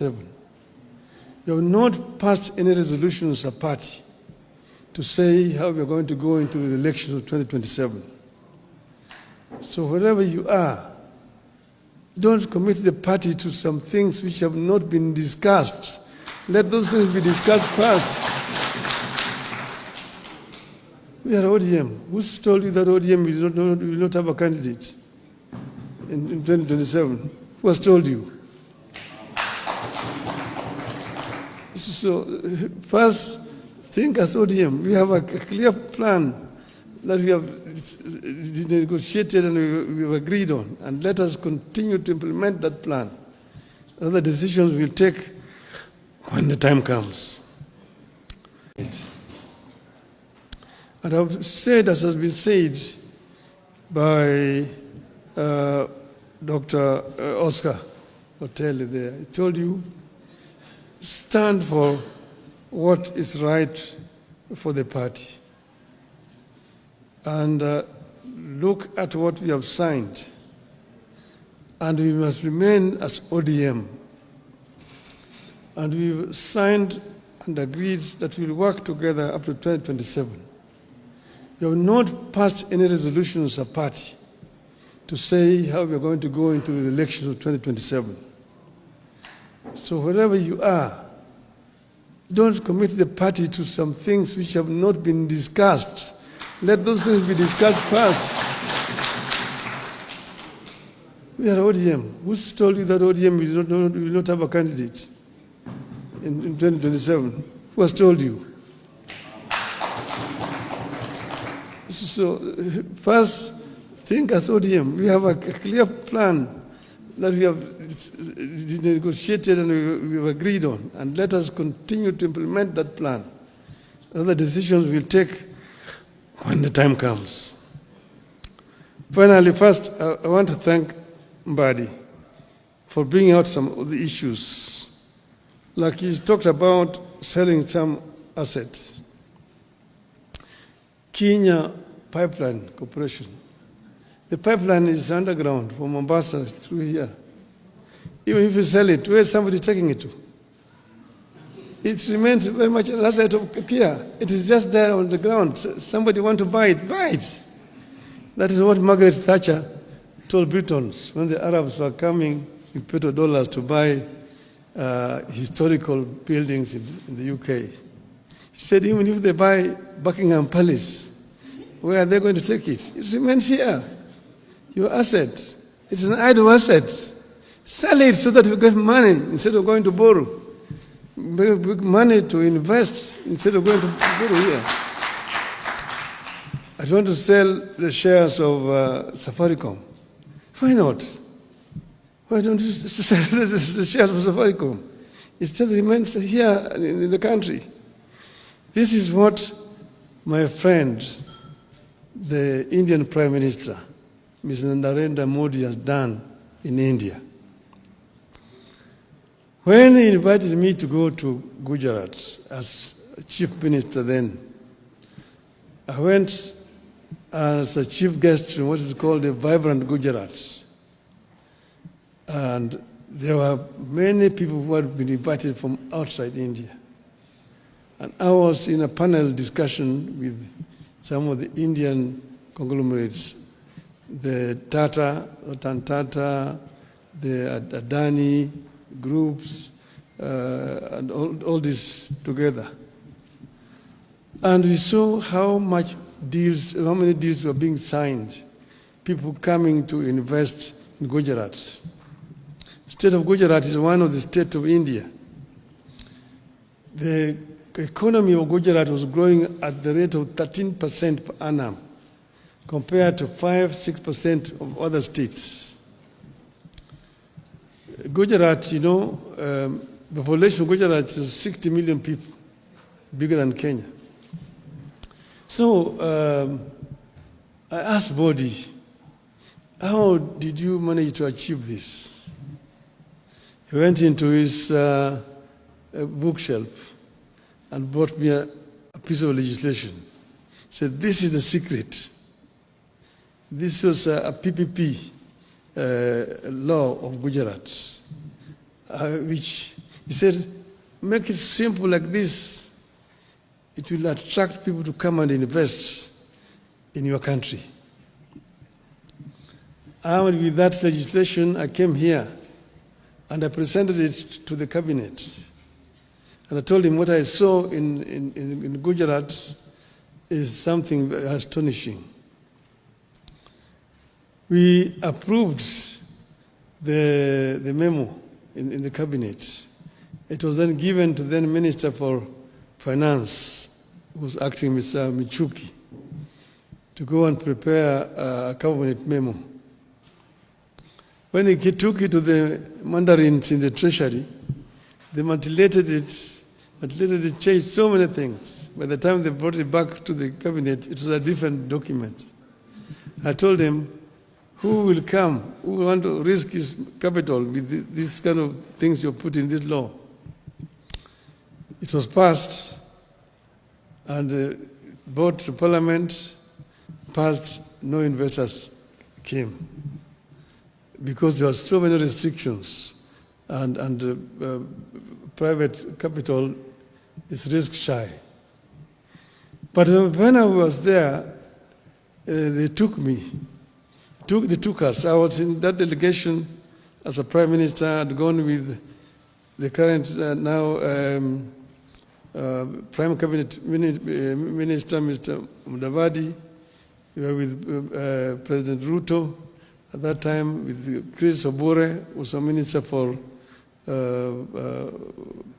You have not passed any resolution as a party to say how we are going to go into the elections of 2027. So wherever you are, don't commit the party to some things which have not been discussed. Let those things be discussed first. We are ODM. Who's told you that ODM will not have a candidate in 2027? Who has told you? So first, think as ODM. We have a clear plan that we have negotiated and we have agreed on, and let us continue to implement that plan. Other decisions we'll take when the time comes. And I've said, as has been said by Dr. Oscar Oteli there, I told you, stand for what is right for the party. And look at what we have signed. And we must remain as ODM. And we've signed and agreed that we'll work together up to 2027. We have not passed any resolution as a party to say how we are going to go into the elections of 2027. So wherever you are, don't commit the party to some things which have not been discussed. Let those things be discussed first. We are ODM. Who's told you that ODM will not have a candidate in 2027? Who has told you? So first, think as ODM. We have a clear plan that we have negotiated and we have agreed on, and let us continue to implement that plan. Other decisions we'll take when the time comes. Finally, first, I want to thank Mbadi for bringing out some of the issues. Like he talked about selling some assets. Kenya Pipeline Corporation. The pipeline is underground from Mombasa through here. Even if you sell it, where is somebody taking it to? It remains very much an asset of Kenya. It is just there on the ground. So somebody want to buy it, buy it. That is what Margaret Thatcher told Britons when the Arabs were coming with petrodollars to buy historical buildings in the UK. She said, even if they buy Buckingham Palace, where are they going to take it? It remains here. Your asset. It's an idle asset. Sell it so that we get money instead of going to borrow. Make money to invest instead of going to borrow here. I want to sell the shares of Safaricom. Why not? Why don't you sell the shares of Safaricom? It just remains here in the country. This is what my friend, the Indian Prime Minister, Mr. Narendra Modi, has done in India. When he invited me to go to Gujarat as chief minister then, I went as a chief guest in what is called the Vibrant Gujarat. And there were many people who had been invited from outside India. And I was in a panel discussion with some of the Indian conglomerates, the Tata, Ratan Tata, the Adani groups, and all this together. And we saw how many deals were being signed, people coming to invest in Gujarat. State of Gujarat is one of the states of India. The economy of Gujarat was growing at the rate of 13% per annum, compared to 5-6% of other states. Gujarat, the population of Gujarat is 60 million people, bigger than Kenya. So I asked Modi, how did you manage to achieve this? He went into his bookshelf and brought me a piece of legislation. He said, this is the secret. This was a PPP law of Gujarat, which He said, make it simple like this. It will attract people to come and invest in your country. Armed with that legislation, I came here and I presented it to the cabinet. And I told him what I saw in Gujarat is something astonishing. We approved the memo in the cabinet. It was then given to then Minister for Finance, who was acting, Mr. Michuki, to go and prepare a cabinet memo. When he took it to the mandarins in the treasury, they manipulated it, changed so many things. By the time they brought it back to the cabinet, it was a different document. I told him, who will come, who will want to risk his capital with these kind of things you put in this law? It was passed and brought to Parliament, passed, no investors came, because there were so many restrictions and private capital is risk shy. But when I was there, they took me. They took us. I was in that delegation as a prime minister. I'd gone with the current prime cabinet minister, Mr. Mudavadi. We were with President Ruto at that time, with Chris Obure, who was a minister for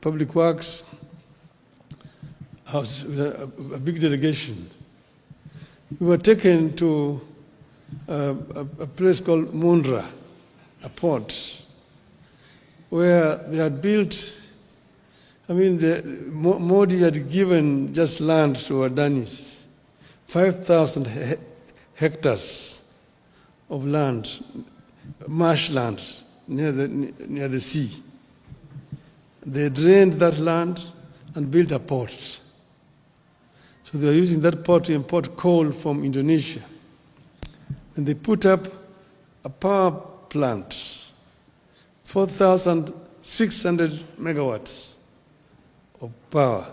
Public Works. I was a big delegation. We were taken to a place called Mundra, a port, where they had built, Modi had given just land to Adanis, 5,000 hectares of land, marshland near the sea. They drained that land and built a port. So they were using that port to import coal from Indonesia. And they put up a power plant, 4,600 megawatts of power.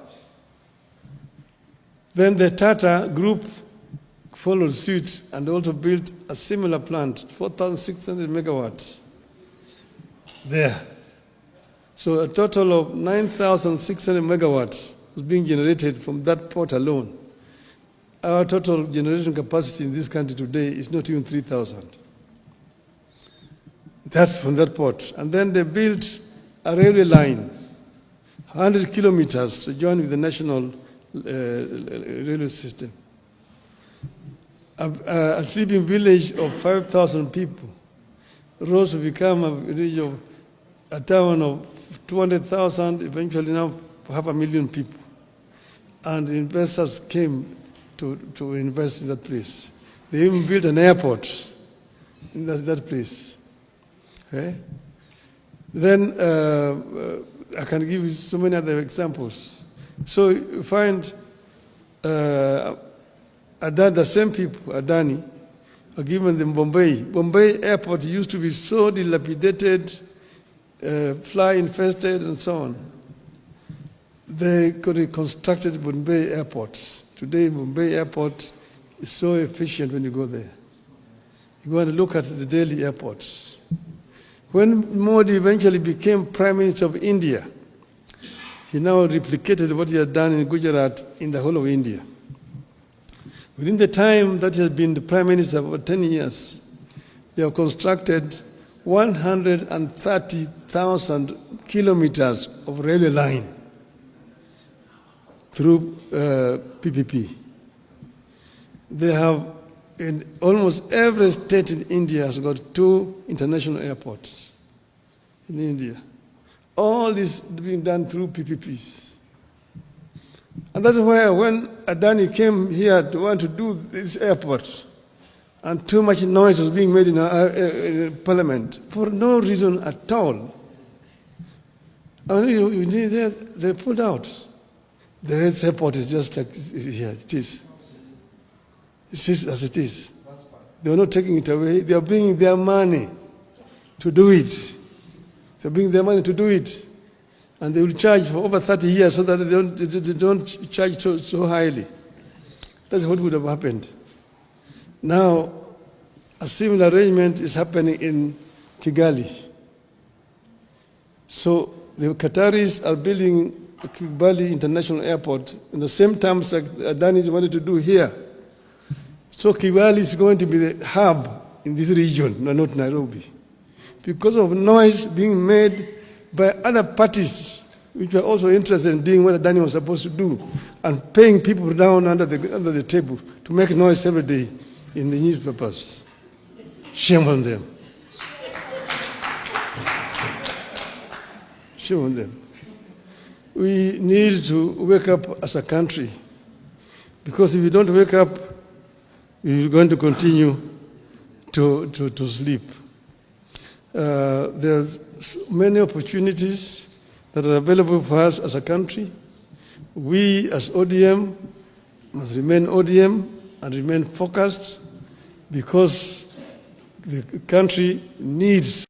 Then the Tata group followed suit and also built a similar plant, 4,600 megawatts there. So a total of 9,600 megawatts was being generated from that port alone. Our total generation capacity in this country today is not even 3,000. That's from that port. And then they built a railway line, 100 kilometers to join with the national railway system. A sleeping village of 5,000 people rose to become a village of a town of 200,000, eventually now 500,000 people. And investors came to invest in that place. They even built an airport in that place. Okay? Then I can give you so many other examples. So you find the same people, Adani, are given them Bombay. Bombay airport used to be so dilapidated, fly infested and so on. They could have constructed Bombay airport. Today, Bombay airport is so efficient when you go there. You go and look at the Delhi airports. When Modi eventually became Prime Minister of India, he now replicated what he had done in Gujarat in the whole of India. Within the time that he has been the Prime Minister for 10 years, they have constructed 130,000 kilometers of railway line through PPP. They have, in almost every state in India has got 2 international airports in India. All this being done through PPPs. And that's why when Adani came here to want to do this airport, and too much noise was being made in Parliament for no reason at all, and they pulled out. The Red Airport is just like here, it is. It's just as it is. They are not taking it away. They are bringing their money to do it. They are bringing their money to do it. And they will charge for over 30 years so that they don't charge so highly. That's what would have happened. Now, a similar arrangement is happening in Kigali. So the Qataris are building Kigali International Airport in the same terms like Adani wanted to do here. So Kigali is going to be the hub in this region, not Nairobi, because of noise being made by other parties which were also interested in doing what Adani was supposed to do and paying people down under the table to make noise every day in the newspapers. Shame on them. Shame on them. We need to wake up as a country, because if we don't wake up, we're going to continue to sleep. There are many opportunities that are available for us as a country. We as ODM must remain ODM and remain focused, because the country needs